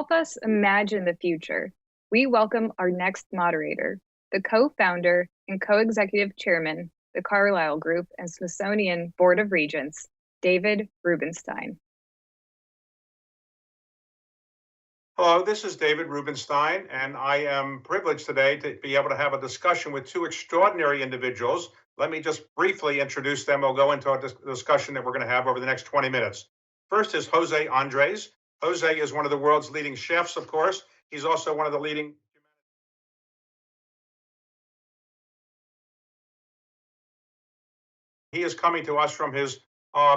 help us imagine the future, we welcome our next moderator, the co-founder and co-executive chairman, the Carlyle Group and Smithsonian Board of Regents, David Rubenstein. Hello, this is David Rubenstein, and I am privileged today to be able to have a discussion with two extraordinary individuals. Let me just briefly introduce them. We'll go into a discussion that we're going to have over the next 20 minutes. First is José Andrés. José is one of the world's leading chefs, of course. He's also one of the leading He is coming to us from his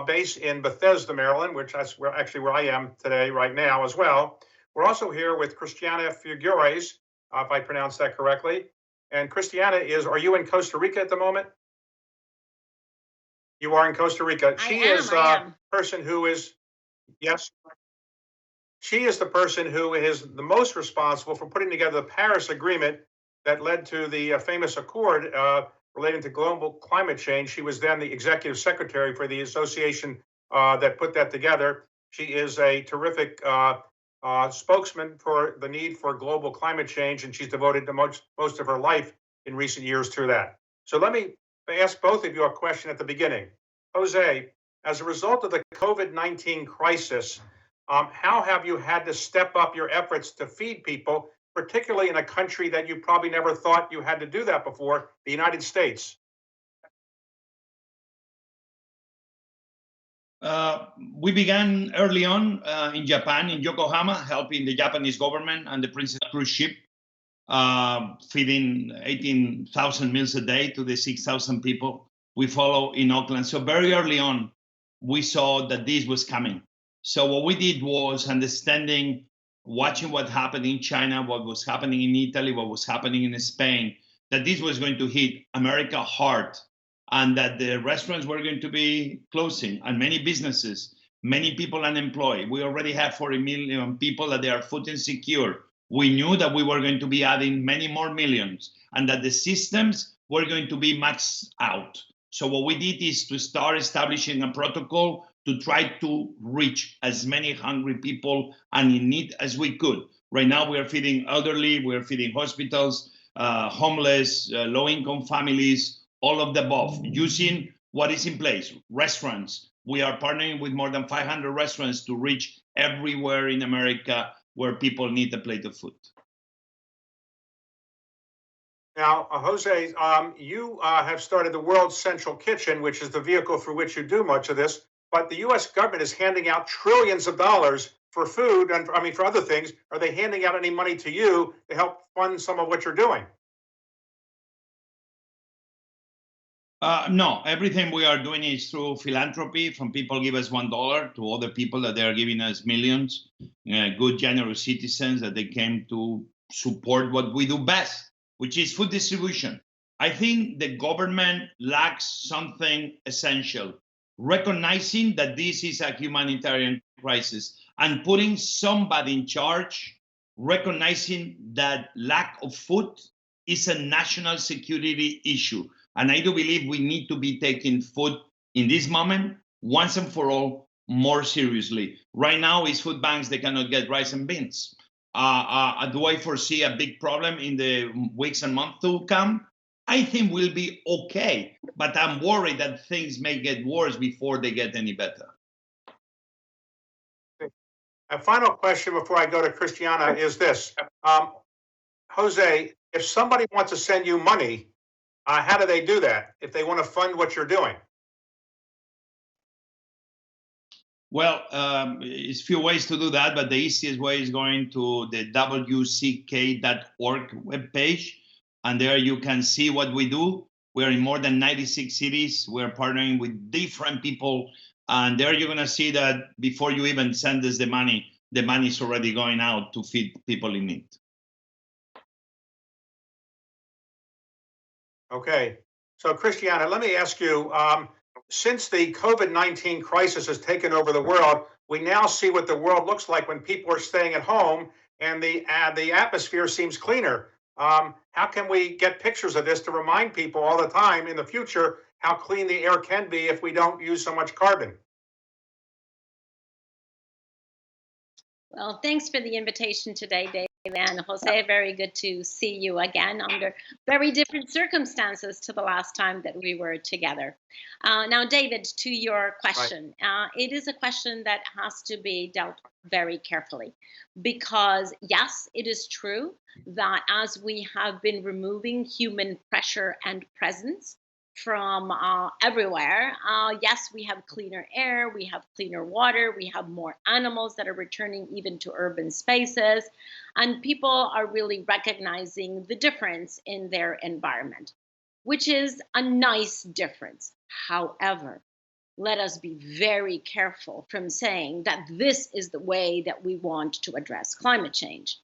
base in Bethesda, Maryland, which is where I am today, right now as well. We're also here with Christiana Figueres, if I pronounced that correctly. And Christiana are you in Costa Rica at the moment? You are in Costa Rica. She is a person who is, yes. She is the person who is the most responsible for putting together the Paris Agreement that led to the famous accord relating to global climate change. She was then the executive secretary for the association that put that together. She is a terrific spokesman for the need for global climate change, and she's devoted to most of her life in recent years to that. So let me ask both of you a question at the beginning. Jose, as a result of the COVID-19 crisis, how have you had to step up your efforts to feed people, particularly in a country that you probably never thought you had to do that before, the United States? We began early on in Japan, in Yokohama, helping the Japanese government and the Princess cruise ship, feeding 18,000 meals a day to the 6,000 people we follow in Auckland. So very early on, we saw that this was coming. So what we did was understanding, watching what happened in China, what was happening in Italy, what was happening in Spain, that this was going to hit America hard, and that the restaurants were going to be closing, and many businesses, many people unemployed. We already have 40 million people that they are food insecure. We knew that we were going to be adding many more millions, and that the systems were going to be maxed out. So what we did is to start establishing a protocol to try to reach as many hungry people and in need as we could. Right now, we are feeding elderly, we are feeding hospitals, homeless, low-income families, all of the above, using what is in place. Restaurants. We are partnering with more than 500 restaurants to reach everywhere in America where people need a plate of food. Now, Jose, you have started the World Central Kitchen, which is the vehicle through which you do much of this. But the U.S. government is handing out trillions of dollars for food and, for other things. Are they handing out any money to you to help fund some of what you're doing? No, everything we are doing is through philanthropy. From people give us $1 to other people that they are giving us millions. Good, generous citizens that they came to support what we do best, which is food distribution. I think the government lacks something essential, recognizing that this is a humanitarian crisis and putting somebody in charge, recognizing that lack of food is a national security issue. And I do believe we need to be taking food in this moment, once and for all, more seriously. Right now, it's food banks, they cannot get rice and beans. Do I foresee a big problem in the weeks and months to come? I think we'll be okay, but I'm worried that things may get worse before they get any better. A final question before I go to Christiana is this. Jose, if somebody wants to send you money, how do they do that if they want to fund what you're doing? Well, it's a few ways to do that, but the easiest way is going to the wck.org webpage, and there you can see what we do. We're in more than 96 cities. We're partnering with different people, and there you're going to see that before you even send us the money is already going out to feed people in need. Okay. So, Christiana, let me ask you, since the COVID-19 crisis has taken over the world, we now see what the world looks like when people are staying at home and the atmosphere seems cleaner. How can we get pictures of this to remind people all the time in the future how clean the air can be if we don't use so much carbon? Well, thanks for the invitation today, Dave and Jose. Very good to see you again under very different circumstances to the last time that we were together. Now, David, to your question, it is a question that has to be dealt very carefully because, yes, it is true that as we have been removing human pressure and presence from everywhere. Yes, we have cleaner air, we have cleaner water, we have more animals that are returning even to urban spaces, and people are really recognizing the difference in their environment, which is a nice difference. However, let us be very careful from saying that this is the way that we want to address climate change.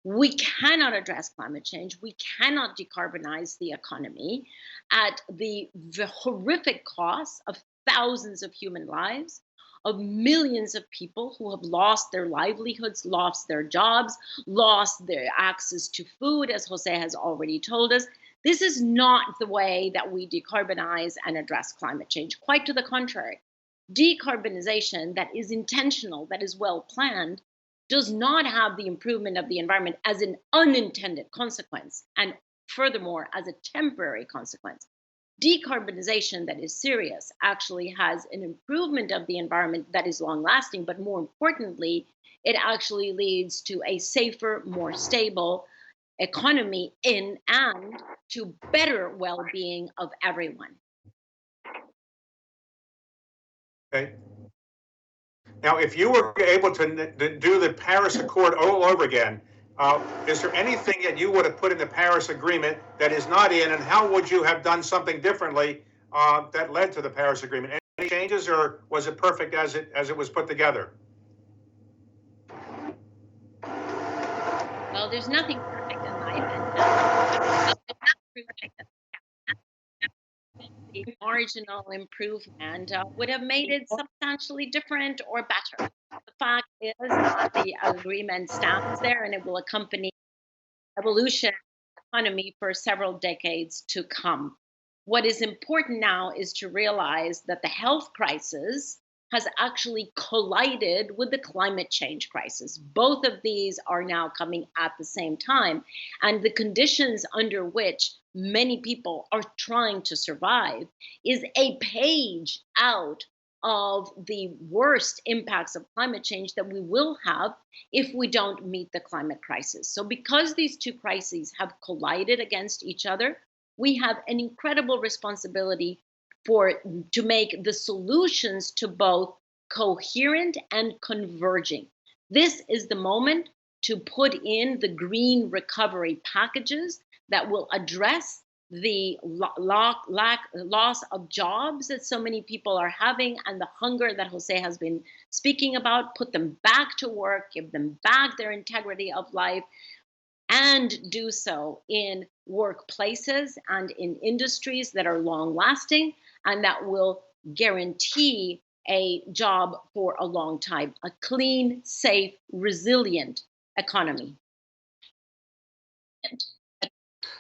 We cannot address climate change. We cannot decarbonize the economy at the horrific cost of thousands of human lives, of millions of people who have lost their livelihoods, lost their jobs, lost their access to food, as Jose has already told us. This is not the way that we decarbonize and address climate change. Quite to the contrary. Decarbonization that is intentional, that is well planned, does not have the improvement of the environment as an unintended consequence, and furthermore, as a temporary consequence. Decarbonization that is serious actually has an improvement of the environment that is long lasting, but more importantly, it actually leads to a safer, more stable economy and to better well-being of everyone. Okay. Now, if you were able to do the Paris Accord all over again, is there anything that you would have put in the Paris Agreement that is not in, and how would you have done something differently that led to the Paris Agreement? Any changes, or was it perfect as it was put together? Well, there's nothing perfect in life, the marginal improvement would have made it substantially different or better. The fact is that the agreement stands there and it will accompany evolution of the economy for several decades to come. What is important now is to realize that the health crisis has actually collided with the climate change crisis. Both of these are now coming at the same time. And the conditions under which many people are trying to survive is a page out of the worst impacts of climate change that we will have if we don't meet the climate crisis. So because these two crises have collided against each other, we have an incredible responsibility to make the solutions to both coherent and converging. This is the moment to put in the green recovery packages that will address the loss of jobs that so many people are having and the hunger that Jose has been speaking about, put them back to work, give them back their integrity of life, and do so in workplaces and in industries that are long lasting and that will guarantee a job for a long time, a clean, safe, resilient economy.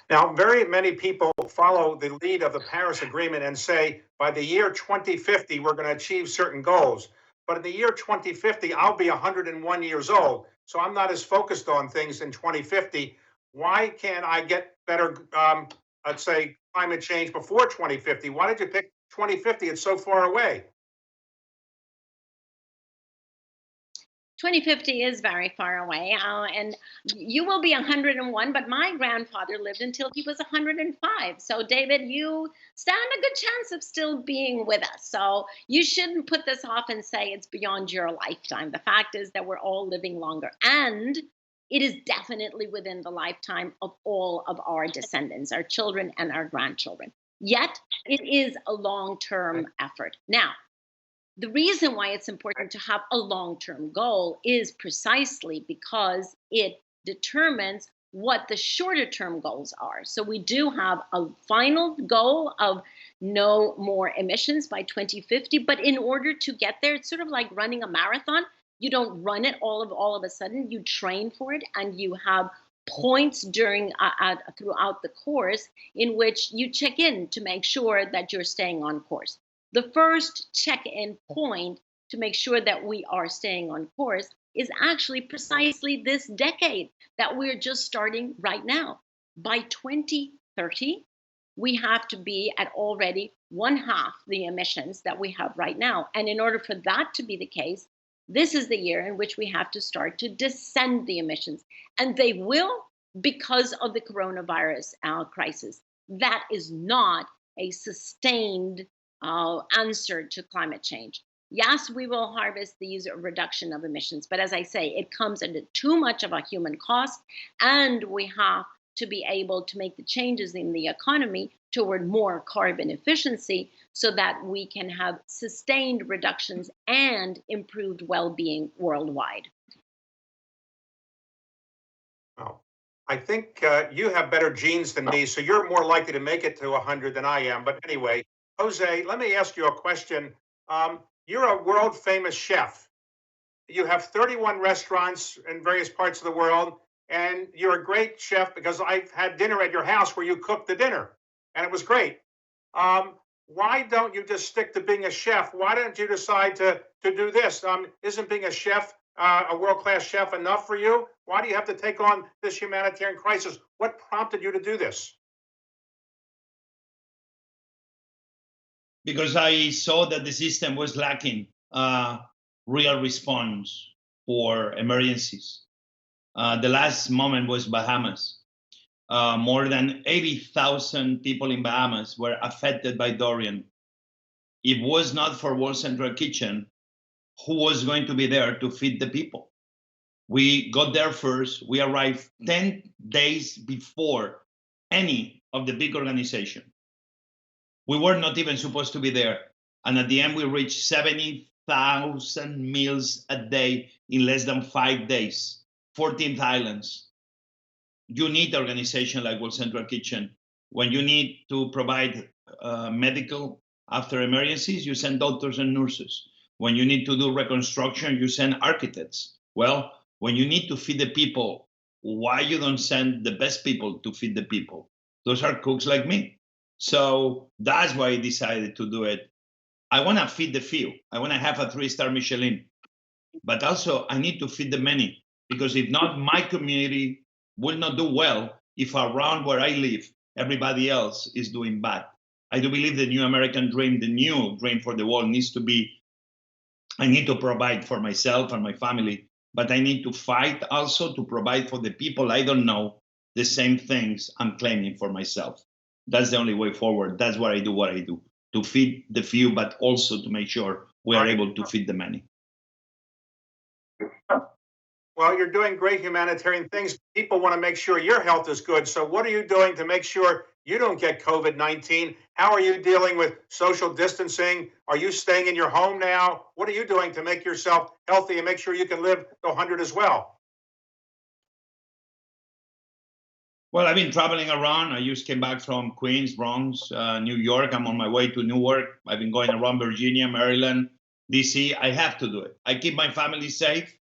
Now, very many people follow the lead of the Paris Agreement and say, by the year 2050, we're going to achieve certain goals. But in the year 2050, I'll be 101 years old. So I'm not as focused on things in 2050. Why can't I get better, let's say, climate change before 2050? Why did you pick 2050? It's so far away. 2050 is very far away, and you will be 101, but my grandfather lived until he was 105. So, David, you stand a good chance of still being with us. So you shouldn't put this off and say it's beyond your lifetime. The fact is that we're all living longer, and it is definitely within the lifetime of all of our descendants, our children and our grandchildren. Yet, it is a long-term effort. Now, the reason why it's important to have a long-term goal is precisely because it determines what the shorter-term goals are. So we do have a final goal of no more emissions by 2050, but in order to get there, it's sort of like running a marathon. You don't run it all of a sudden. You train for it, and you have points throughout the course in which you check in to make sure that you're staying on course. The first check-in point to make sure that we are staying on course is actually precisely this decade that we're just starting right now. By 2030, we have to be at already 1/2 the emissions that we have right now. And in order for that to be the case, this is the year in which we have to start to descend the emissions. And they will, because of the coronavirus crisis. That is not a sustained answer to climate change. Yes, we will harvest these reduction of emissions, but as I say, it comes at too much of a human cost, and we have to be able to make the changes in the economy toward more carbon efficiency so that we can have sustained reductions and improved well-being worldwide. Well, I think you have better genes than me, so you're more likely to make it to 100 than I am. But anyway, Jose, let me ask you a question. You're a world famous chef. You have 31 restaurants in various parts of the world, and you're a great chef because I've had dinner at your house where you cooked the dinner, and it was great. Why don't you just stick to being a chef? Why don't you decide to do this? Isn't being a chef, a world-class chef, enough for you? Why do you have to take on this humanitarian crisis? What prompted you to do this? Because I saw that the system was lacking real response for emergencies. The last moment was Bahamas. More than 80,000 people in Bahamas were affected by Dorian. If it was not for World Central Kitchen, who was going to be there to feed the people? We got there first. We arrived 10 days before any of the big organizations. We were not even supposed to be there. And at the end, we reached 70,000 meals a day in less than 5 days, 14th islands. You need an organization like World Central Kitchen. When you need to provide medical after emergencies, you send doctors and nurses. When you need to do reconstruction, you send architects. Well, when you need to feed the people, why you don't send the best people to feed the people? Those are cooks like me. So that's why I decided to do it. I want to feed the few. I want to have a 3-star Michelin. But also, I need to feed the many, because if not, my community will not do well if around where I live, everybody else is doing bad. I do believe the new American dream, the new dream for the world needs to be, I need to provide for myself and my family, but I need to fight also to provide for the people I don't know the same things I'm claiming for myself. That's the only way forward. That's what I do, to feed the few, but also to make sure we are able to feed the many. Well, you're doing great humanitarian things. People want to make sure your health is good. So what are you doing to make sure you don't get COVID-19? How are you dealing with social distancing? Are you staying in your home now? What are you doing to make yourself healthy and make sure you can live to 100 as well? Well, I've been traveling around. I just came back from Queens, Bronx, New York. I'm on my way to Newark. I've been going around Virginia, Maryland, DC. I have to do it. I keep my family safe,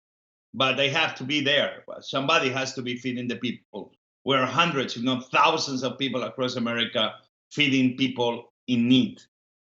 but I have to be there. Somebody has to be feeding the people. We're hundreds, if not thousands of people across America feeding people in need.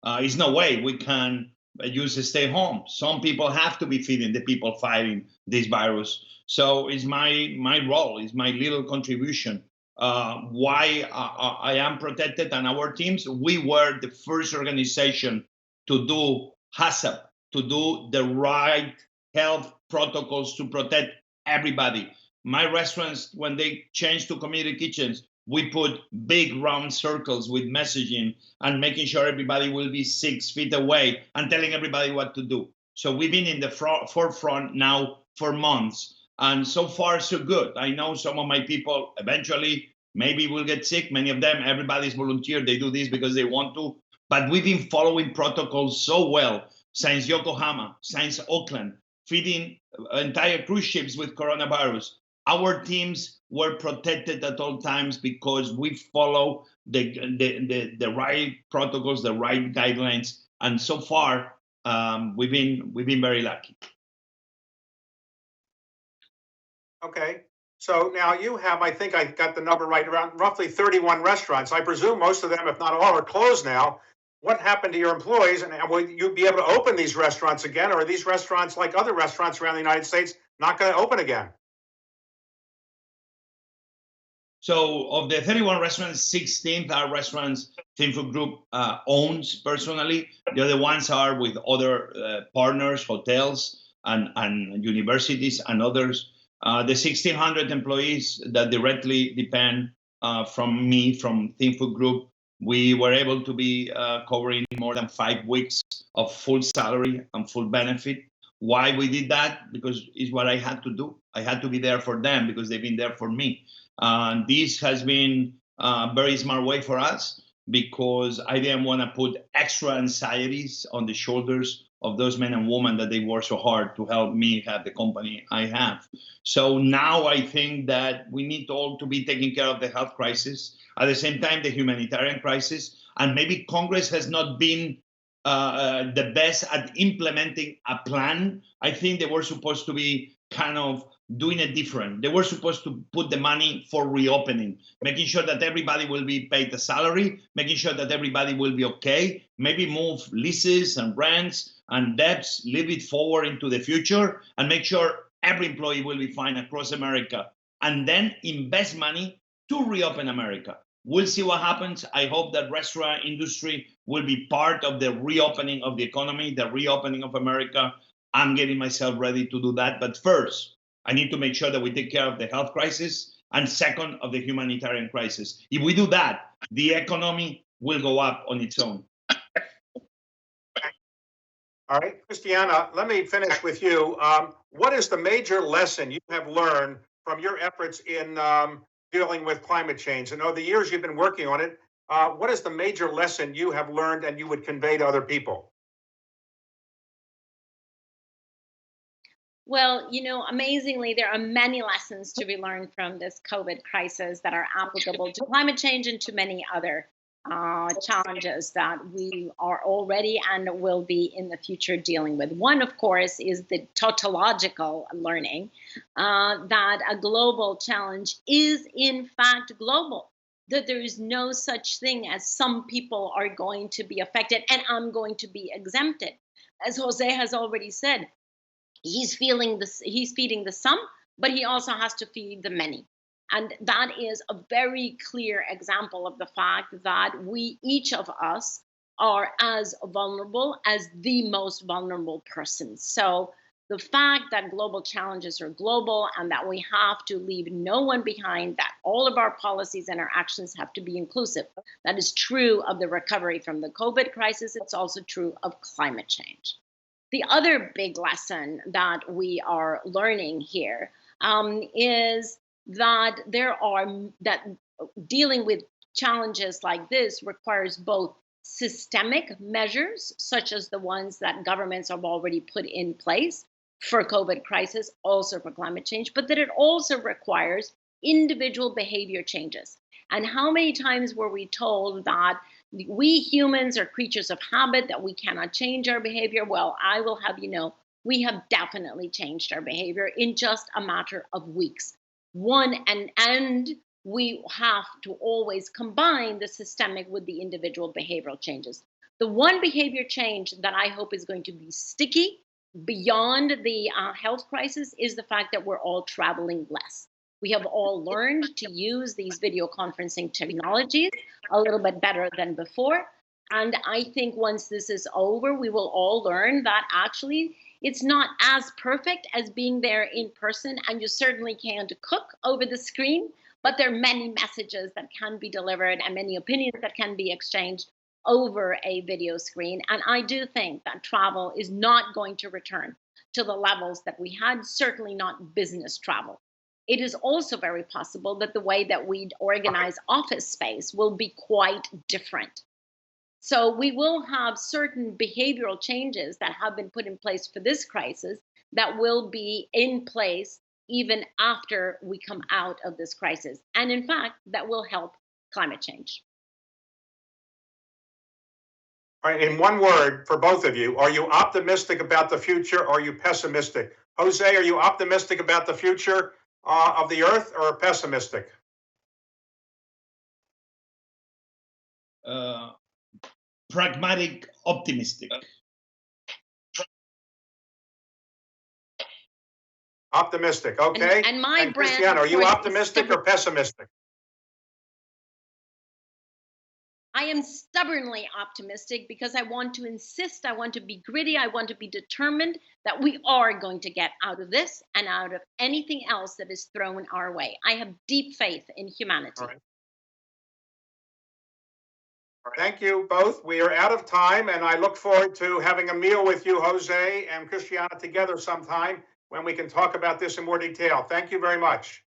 There's no way we can just stay home. Some people have to be feeding the people fighting this virus. So it's my role, it's my little contribution. Why I am protected, and our teams, we were the first organization to do HACCP, to do the right health protocols to protect everybody. My restaurants, when they changed to community kitchens, we put big round circles with messaging and making sure everybody will be 6 feet away and telling everybody what to do. So we've been in the forefront now for months. And so far, so good. I know some of my people eventually maybe will get sick. Many of them, everybody's volunteer. They do this because they want to. But we've been following protocols so well since Yokohama, since Oakland, feeding entire cruise ships with coronavirus. Our teams were protected at all times because we follow the right protocols, the right guidelines. And so far, we've been very lucky. Okay. So now you have, I think I got the number right, around roughly 31 restaurants. I presume most of them, if not all, are closed now. What happened to your employees, and will you be able to open these restaurants again, or are these restaurants like other restaurants around the United States not going to open again. So of the 31 restaurants, 16 are restaurants Theme Food Group owns personally. The other ones are with other partners, hotels and universities and others. The 1,600 employees that directly depend from me, from Theme Food Group, we were able to be covering more than 5 weeks of full salary and full benefit. Why we did that? Because it's what I had to do. I had to be there for them because they've been there for me. This has been a very smart way for us because I didn't want to put extra anxieties on the shoulders of those men and women that they work so hard to help me have the company I have. So now I think that we need all to be taking care of the health crisis, at the same time the humanitarian crisis, and maybe Congress has not been the best at implementing a plan. I think they were supposed to be kind of doing it different. They were supposed to put the money for reopening, making sure that everybody will be paid a salary, making sure that everybody will be okay, maybe move leases and rents and debts, leave it forward into the future, and make sure every employee will be fine across America, and then invest money to reopen America. We'll see what happens. I hope that restaurant industry will be part of the reopening of the economy, the reopening of America. I'm getting myself ready to do that. But first, I need to make sure that we take care of the health crisis, and second, of the humanitarian crisis. If we do that, the economy will go up on its own. All right, Christiana, let me finish with you. What is the major lesson you have learned from your efforts in dealing with climate change? And over the years you've been working on it, what is the major lesson you have learned and you would convey to other people? Well, amazingly, there are many lessons to be learned from this COVID crisis that are applicable to climate change and to many other challenges that we are already and will be in the future dealing with. One, of course, is the tautological learning that a global challenge is, in fact, global. That there is no such thing as some people are going to be affected and I'm going to be exempted. As Jose has already said, he's feeding the some, but he also has to feed the many. And that is a very clear example of the fact that we, each of us, are as vulnerable as the most vulnerable person. So the fact that global challenges are global and that we have to leave no one behind, that all of our policies and our actions have to be inclusive, that is true of the recovery from the COVID crisis. It's also true of climate change. The other big lesson that we are learning here is that that dealing with challenges like this requires both systemic measures, such as the ones that governments have already put in place for COVID crisis, also for climate change, but that it also requires individual behavior changes. And how many times were we told that we humans are creatures of habit, that we cannot change our behavior? Well, I will have you know, we have definitely changed our behavior in just a matter of weeks. And we have to always combine the systemic with the individual behavioral changes. The one behavior change that I hope is going to be sticky beyond the health crisis is the fact that we're all traveling less. We have all learned to use these video conferencing technologies a little bit better than before. And I think once this is over, we will all learn that actually it's not as perfect as being there in person, and you certainly can't cook over the screen, but there are many messages that can be delivered and many opinions that can be exchanged over a video screen. And I do think that travel is not going to return to the levels that we had, certainly not business travel. It is also very possible that the way that we organize office space will be quite different. So we will have certain behavioral changes that have been put in place for this crisis that will be in place even after we come out of this crisis. And in fact, that will help climate change. All right, in one word for both of you, are you optimistic about the future or are you pessimistic? Jose, are you optimistic about the future of the Earth or pessimistic? Pragmatic, optimistic. Optimistic, okay. And my brand, Christiana, are you optimistic or pessimistic? I am stubbornly optimistic because I want to insist, I want to be gritty, I want to be determined that we are going to get out of this and out of anything else that is thrown our way. I have deep faith in humanity. All right. Thank you both. We are out of time, and I look forward to having a meal with you, Jose and Christiana, together sometime when we can talk about this in more detail. Thank you very much.